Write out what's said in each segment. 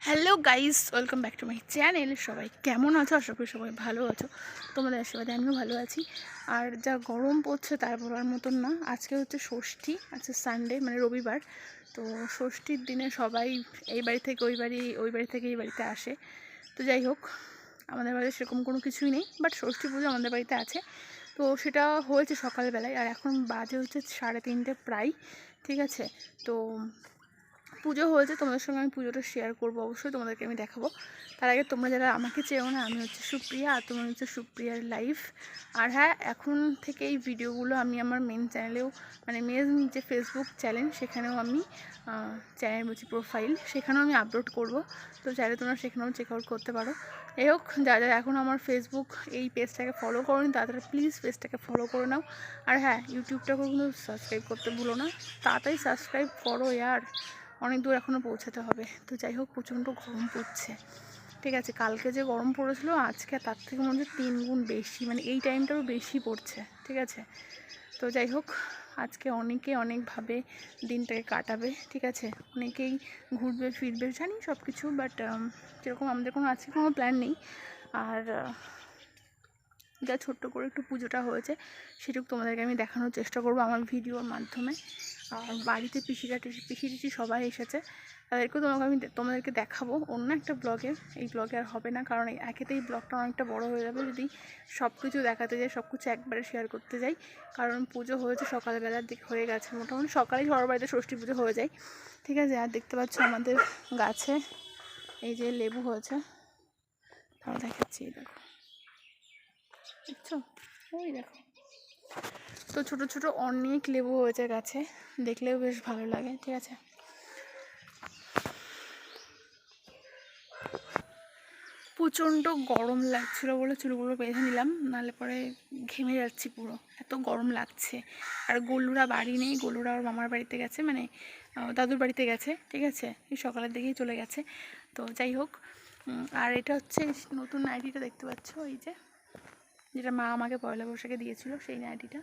Hello guys, welcome back to my channel. সবাই কেমন আছো? আশা করি সবাই ভালো আছো। তোমাদের আশীর্বাদে আমিও ভালো আছি। আর যা গরম পড়ছে তার বলার মতন না। আজকে হচ্ছে ষষ্ঠী, আজকে সানডে মানে রবিবার। তো ষষ্ঠীর দিনে সবাই এই বাড়ি থেকে ওই বাড়ি, ওই বাড়ি থেকে এই বাড়িতে আসে। তো যাই হোক, আমাদের বাড়িতে সেরকম কোনো কিছুই নেই, বাট ষষ্ঠী পুজো আমাদের বাড়িতে আছে। তো সেটা হয়েছে সকালবেলায়, আর এখন বাজে হচ্ছে 3:30 প্রায়। ঠিক আছে, তো পুজো হয়েছে, তোমাদের সঙ্গে আমি পুজোটা শেয়ার করবো, অবশ্যই তোমাদেরকে আমি দেখাবো। তার আগে তোমরা যারা আমাকে চেও না, আমি হচ্ছে সুপ্রিয়া, আর তোমার হচ্ছে সুপ্রিয়ার লাইফ। আর হ্যাঁ, এখন থেকে এই ভিডিওগুলো আমি আমার মেন চ্যানেলেও, মানে মেন যে ফেসবুক চ্যানেল, সেখানেও আমি চ্যানেল বলছি প্রোফাইল, সেখানেও আমি আপলোড করব। তো চাইলে তোমরা সেখানেও চেক আউট করতে পারো। যাই হোক, যারা যারা এখন আমার ফেসবুক এই পেজটাকে ফলো করোনি তাড়াতাড়ি প্লিজ পেজটাকে ফলো করে নাও। আর হ্যাঁ, ইউটিউবটাকেও কিন্তু সাবস্ক্রাইব করতে ভুলো না। তাড়াতাড়ি সাবস্ক্রাইব করো ইয়ার, অনেক দূর এখনও পৌঁছাতে হবে। তো যাই হোক, প্রচণ্ড গরম পড়ছে। ঠিক আছে, কালকে যে গরম পড়েছিল আজকে তার থেকে মনে হচ্ছে 3 গুণ বেশি, মানে এই টাইমটারও বেশি পড়ছে। ঠিক আছে, তো যাই হোক, আজকে অনেকে অনেকভাবে দিনটাকে কাটাবে। ঠিক আছে, অনেকেই ঘুরবে ফিরবে, জানি সব কিছু, বাট যেরকম আমাদের কোনো আজকে কোনো প্ল্যান নেই। আর যা ছোট্ট করে একটু পুজোটা হয়েছে সেটুকু তোমাদেরকে আমি দেখানোর চেষ্টা করবো আমার ভিডিওর মাধ্যমে। আর বাড়িতে পিসি সবাই এসেছে, তাদেরকেও তোমাদেরকে দেখাবো অন্য একটা ব্লগে। এই ব্লগে আর হবে না, কারণ একেতেই ব্লগটা অনেকটা বড় হয়ে যাবে যদি সব কিছু দেখাতে যাই, সব কিছু একবারে শেয়ার করতে যাই। কারণ পুজো হয়েছে সকালবেলার দিকে, হয়ে গেছে মোটামুটি সকালেই সবার বাড়িতে ষষ্ঠী পুজো হয়ে যায়। ঠিক আছে, আর দেখতে পাচ্ছ আমাদের গাছে এই যে লেবু হয়েছে, তাও দেখাচ্ছি, দেখো, দেখছো, ওই দেখো। তো ছোট ছোট অনেক লেবু হয়েছে গাছে, দেখলেও বেশ ভালো লাগে। ঠিক আছে, প্রচণ্ড গরম লাগছিল বলে চুলগুলো বেঁধে নিলাম, নাহলে পরে ঘেমে যাচ্ছি পুরো, এত গরম লাগছে। আর গোলুরা বাড়ি নেই, গোলুরা ওর মামার বাড়িতে গেছে, মানে দাদুর বাড়িতে গেছে। ঠিক আছে, এই সকালের দিকেই চলে গেছে। তো যাই হোক, আর এটা হচ্ছে নতুন নাইটিটা দেখতে পাচ্ছ, এই যে যেটা মা আমাকে পয়লা বৈশাখে দিয়েছিল, সেই নাইটিটা।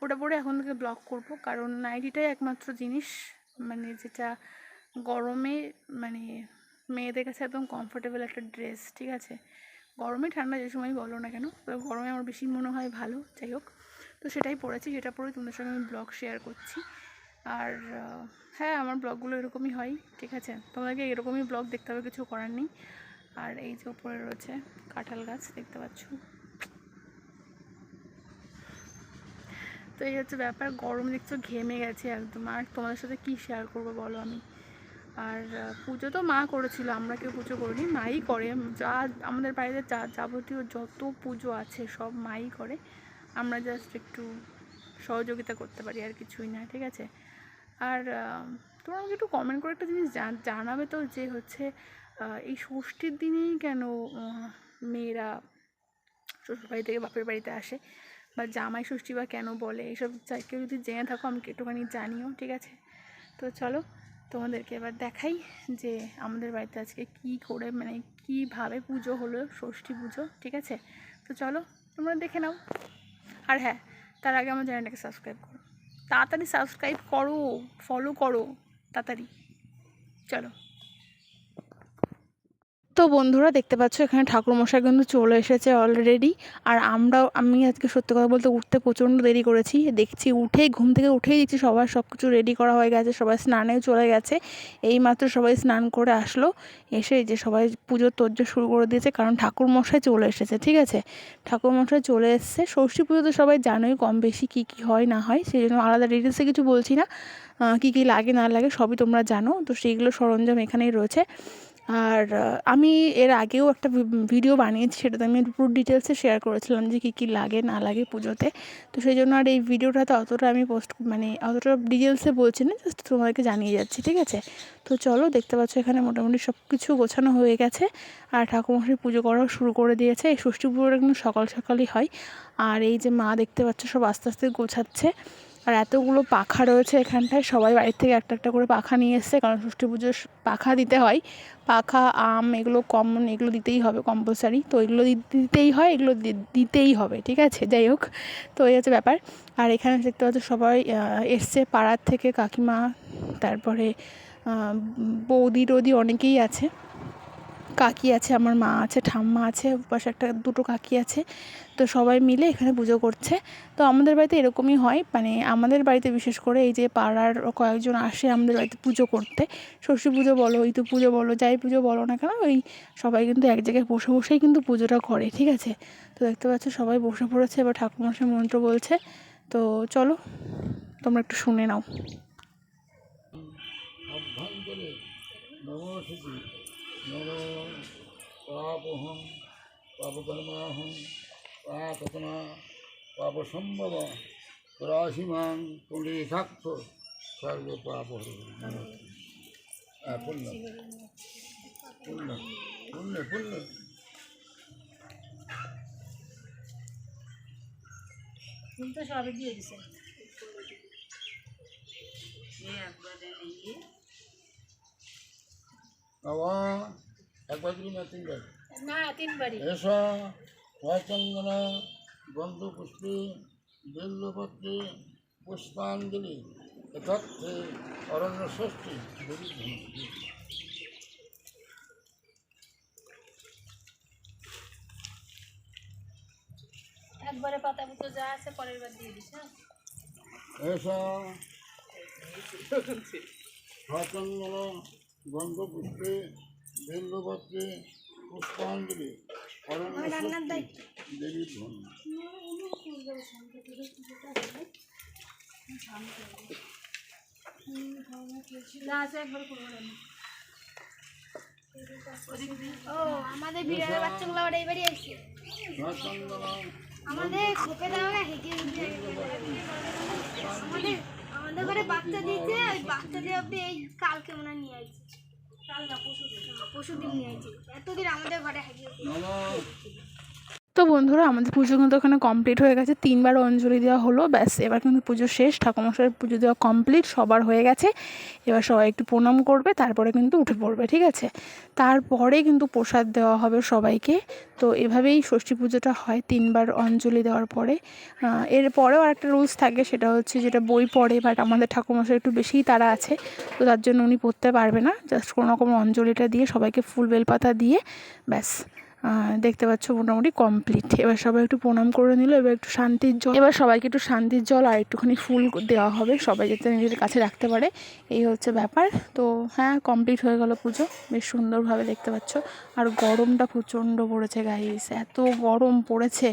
ওটা পরে এখন থেকে ব্লগ করব, কারণ নাইটিটাই একমাত্র জিনিস মানে যেটা গরমে, মানে মেয়েদের কাছে একদম কমফোর্টেবল একটা ড্রেস। ঠিক আছে, গরমে ঠান্ডা যে সময় বলো না কেন, তো গরমে আমার বেশি মনে হয় ভালো। যাই হোক, তো সেটাই পরেছি, সেটা পরে তোমাদের সঙ্গে আমি ব্লগ শেয়ার করছি। আর হ্যাঁ, আমার ব্লগগুলো এরকমই হয়। ঠিক আছে, তোমাদেরকে এরকমই ব্লগ দেখতে হবে, কিছু করার নেই। আর এই যে উপরে রয়েছে কাঁঠাল গাছ, দেখতে পাচ্ছ। তো এই হচ্ছে ব্যাপার, গরম দেখছো, ঘেমে গেছে একদম। আর তোমাদের সাথে কি শেয়ার করবো বলো আমি। আর পুজো তো মা করেছিল, আমরা কেউ পুজো করিনি, মাই করে। যা আমাদের বাড়িতে যা যাবতীয় যত পুজো আছে সব মাই করে, আমরা জাস্ট একটু সহযোগিতা করতে পারি, আর কিছুই না। ঠিক আছে, আর তোমরা আমাকে একটু কমেন্ট করে একটা জিনিস জানাবে তো, যে হচ্ছে এই ষষ্ঠীর দিনেই কেন মেয়েরা শ্বশুরবাড়ি থেকে বাপের বাড়িতে আসে, বা জামাই ষষ্ঠী বা কেন বলে, এইসব কেউ যদি জেনে থাকো আমাকে একটুখানি জানিও। ঠিক আছে, তো চলো তোমাদেরকে এবার দেখাই যে আমাদের বাড়িতে আজকে কী করে, মানে কীভাবে পুজো হলো, ষষ্ঠী পুজো। ঠিক আছে, তো চলো তোমরা দেখে নাও। আর হ্যাঁ, তার আগে আমার চ্যানেলটাকে সাবস্ক্রাইব করো, তাড়াতাড়ি সাবস্ক্রাইব করো, ফলো করো তাড়াতাড়ি, চলো। তো বন্ধুরা দেখতে পাচ্ছ এখানে ঠাকুরমশাই কিন্তু চলে এসেছে অলরেডি। আর আমি আজকে সত্যি কথা বলতে উঠতে প্রচণ্ড দেরি করেছি। দেখছি ঘুম থেকে উঠেই দেখছি সবার সব কিছু রেডি করা হয়ে গেছে, সবাই স্নানেও চলে গেছে। এইমাত্র সবাই স্নান করে আসলো, এসে যে সবাই পুজোর তোড়জোড় শুরু করে দিয়েছে, কারণ ঠাকুরমশাই চলে এসেছে। ঠিক আছে, ঠাকুরমশাই চলে এসেছে। ষষ্ঠী পুজো তো সবাই জানোই কম বেশি কী কী হয় না হয়, সেই জন্য আলাদা ডিটেলসে কিছু বলছি না। কী কী লাগে না লাগে সবই তোমরা জানো, তো সেইগুলো সরঞ্জাম এখানেই রয়েছে। আর আমি এর আগেও একটা ভিডিও বানিয়েছি, সেটাতে আমি পুরো ডিটেলসে শেয়ার করেছিলাম যে কী কী লাগে না লাগে পুজোতে। তো সেই জন্য আর এই ভিডিওটাতে অতটা আমি অতটা ডিটেলসে বলছি না, জাস্ট তোমাদেরকে জানিয়ে যাচ্ছি। ঠিক আছে, তো চলো, দেখতে পাচ্ছ এখানে মোটামুটি সব কিছু গোছানো হয়ে গেছে, আর ঠাকুরমশাই পুজো করাও শুরু করে দিয়েছে। এই ষষ্ঠী পুজোটা কিন্তু সকাল সকালই হয়। আর এই যে মা দেখতে পাচ্ছ সব আস্তে আস্তে গোছাচ্ছে। আর এতগুলো পাখা রয়েছে এখানটায়, সবাই বাড়ির থেকে একটা একটা করে পাখা নিয়ে এসছে, কারণ ষষ্ঠী পুজোর পাখা দিতে হয়। পাখা, আম, এগুলো কমন, এগুলো দিতেই হবে কম্পালসারি। তো এগুলো দিতেই হয়, এগুলো দিতেই হবে। ঠিক আছে, যাই হোক, তো এই হচ্ছে ব্যাপার। আর এখানে দেখতে পাচ্ছ সবাই এসছে পাড়ার থেকে, কাকিমা, তারপরে বৌদি টৌদি অনেকেই আছে। কাকি আছে, আমার মা আছে, ঠাম্মা আছে, পাশে একটা দুটো কাকি আছে। তো সবাই মিলে এখানে পুজো করছে। তো আমাদের বাড়িতে এরকমই হয়, মানে আমাদের বাড়িতে বিশেষ করে এই যে পাড়ার কয়েকজন আসে আমাদের বাড়িতে পুজো করতে। ষষ্ঠী পুজো বলো, ইতু পুজো বলো, যাই পুজো বলো না কেন, ওই সবাই কিন্তু এক জায়গায় বসে বসেই কিন্তু পুজোটা করে, ঠিক আছে। তো দেখতে পাচ্ছ সবাই বসে পড়েছে, এবার ঠাকুরমশাই মন্ত্র বলছে। তো চলো তোমরা একটু শুনে নাও। অভ্যন্তরে নমঃ নম পাপহং পাপকর্মাহং পাপতমা পাপসম্ভব রাশিমাং পুণ্ডিকাক্ষ সর্ব পাপ পুণ্য পুণ্য পুণ্য পুণ্য তো সবে দিয়ে দিছে বাবা একবার দিন না তিনবার না 3 বাড়ি এসা চন্দন গন্ধ পুষ্পে বেল্লপত্রে পুষ্পাঞ্জলি তথ্যে অরণ্য ষষ্ঠী একবারে পাতা পুতো যা আছে পরের বার দিয়ে দিস। এসা চন্দন গন্ধ পুষ্পে বেল্লপত্রে পুষ্পাঞ্জলি অরণ্য ষষ্ঠী দেবীর ধন্য। ও আমাদের বিড়ালের বাচ্চাগুলো আবার এইবারই আসছে। আমাদের খোপে দেওয়া না হেঁটে আমাদের ঘরে বাচ্চা দিয়েছে, ওই বাচ্চা দিয়ে আপনি এই কালকে মনে নিয়ে আসছে, কাল না পরশুদিন নিয়ে আসছে। এতদিন আমাদের ঘরে হেঁটে। তো বন্ধুরা আমাদের পুজো কিন্তু ওখানে কমপ্লিট হয়ে গেছে, 3বার অঞ্জলি দেওয়া হলো, ব্যাস এবার কিন্তু পুজো শেষ। ঠাকুরমশাইয়ের পুজো দেওয়া কমপ্লিট, সবার হয়ে গেছে। এবার সবাই একটু প্রণাম করবে, তারপরে কিন্তু উঠে পড়বে, ঠিক আছে। তারপরে কিন্তু প্রসাদ দেওয়া হবে সবাইকে। তো এভাবেই ষষ্ঠী পুজোটা হয়, 3বার অঞ্জলি দেওয়ার পরে। এরপরেও আরেকটা রুলস থাকে, সেটা হচ্ছে যেটা বই পড়ে, বাট আমাদের ঠাকুরমশাই একটু বেশিই তারা আছে, তো তার জন্য উনি পড়তে পারবে না। জাস্ট কোনো রকম অঞ্জলিটা দিয়ে সবাইকে ফুল বেলপাতা দিয়ে ব্যাস দেখতে পাচ্ছ মোটামুটি কমপ্লিট। এবার সবাই একটু প্রণাম করে নিল, এবার একটু শান্তির জল, এবার সবাইকে একটু শান্তির জল আর একটুখানি ফুল দেওয়া হবে, সবাই যাতে নিজেদের কাছে রাখতে পারে, এই হচ্ছে ব্যাপার। তো হ্যাঁ, কমপ্লিট হয়ে গেল পুজো, বেশ সুন্দরভাবে দেখতে পাচ্ছ। আর গরমটা প্রচণ্ড পড়েছে গাইস, এত গরম পড়েছে।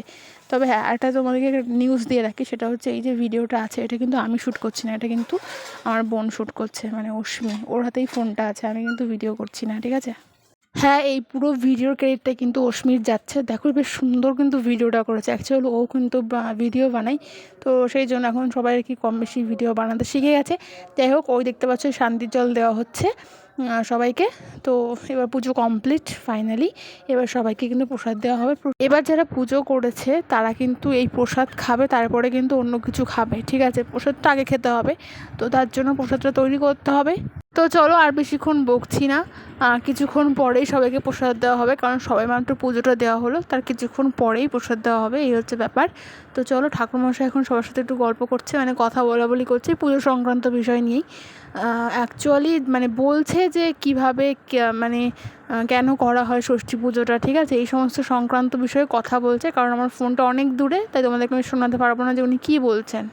তবে হ্যাঁ, একটা তোমাদেরকে নিউজ দিয়ে রাখি, সেটা হচ্ছে এই যে ভিডিওটা আছে, এটা কিন্তু আমি শ্যুট করছি না, এটা কিন্তু আমার বোন শ্যুট করছে, মানে অশ্মি, ওর হাতেই ফোনটা আছে, আমি কিন্তু ভিডিও করছি না, ঠিক আছে। হ্যাঁ, এই পুরো ভিডিওর ক্রেডিটটা কিন্তু অশ্মির যাচ্ছে। দেখো বেশ সুন্দর কিন্তু ভিডিওটা করেছে, অ্যাকচুয়ালি ও কিন্তু ভিডিও বানায়, তো সেই জন্য এখন সবাই আর কি কম বেশি ভিডিও বানাতে শিখে গেছে। যাই হোক, ওই দেখতে পাচ্ছ শান্তির জল দেওয়া হচ্ছে সবাইকে। তো এবার পুজো কমপ্লিট ফাইনালি, এবার সবাইকে কিন্তু প্রসাদ দেওয়া হবে। এবার যারা পুজো করেছে তারা কিন্তু এই প্রসাদ খাবে, তারপরে কিন্তু অন্য কিছু খাবে, ঠিক আছে। প্রসাদটা আগে খেতে হবে, তো তার জন্য প্রসাদটা তৈরি করতে হবে। তো চলো আর বেশিক্ষণ বকছি না, কিছুক্ষণ পরেই সবাইকে প্রসাদ দেওয়া হবে, কারণ সবাই মাত্র পুজোটা দেওয়া হলো, তার কিছুক্ষণ পরেই প্রসাদ দেওয়া হবে, এই হচ্ছে ব্যাপার। তো চলো, ঠাকুরমশাই এখন সবার সাথে একটু গল্প করছে, মানে কথা বলাবলি করছে পুজো সংক্রান্ত বিষয় নিয়েই। অ্যাকচুয়ালি মানে বলছে যে কিভাবে মানে কেন করা হয় ষষ্ঠী পুজোটা, ঠিক আছে, এই সমস্ত সংক্রান্ত বিষয়ে কথা বলছে। কারণ আমার ফোনটা অনেক দূরে, তাই তোমাদেরকে আমি শোনাতে পারবো না যে উনি কী বলছেন।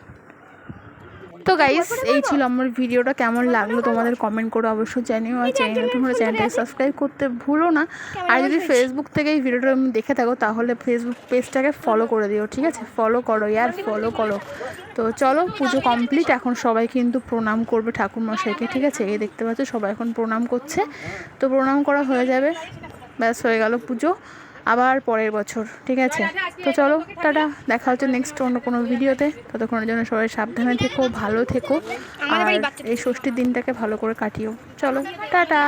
তো গাইস, এই ছিল আমার ভিডিওটা, কেমন লাগলো তোমাদের কমেন্ট করে অবশ্যই জানিও। আর তোমরা চ্যানেলটাকে সাবস্ক্রাইব করতে ভুলো না। আর যদি ফেসবুক থেকে এই ভিডিওটা তুমি দেখে থাকো, তাহলে ফেসবুক পেজটাকে ফলো করে দিও, ঠিক আছে। ফলো করো ইয়ার, ফলো করো। তো চলো, পুজো কমপ্লিট, এখন সবাই কিন্তু প্রণাম করবে ঠাকুরমশাইকে, ঠিক আছে। এই দেখতে পাচ্ছ সবাই এখন প্রণাম করছে, তো প্রণাম করা হয়ে যাবে, ব্যাস হয়ে গেল পুজো, আবার পরের বছর, ঠিক আছে। তো চলো, টাটা, দেখা হচ্ছে নেক্সট অন্য কোনো ভিডিওতে। ততক্ষণের জন্য সবাই সাবধানে থেকো, ভালো থেকো, আর এই ষষ্ঠীর দিনটাকে ভালো করে কাটিও। চলো, টাটা।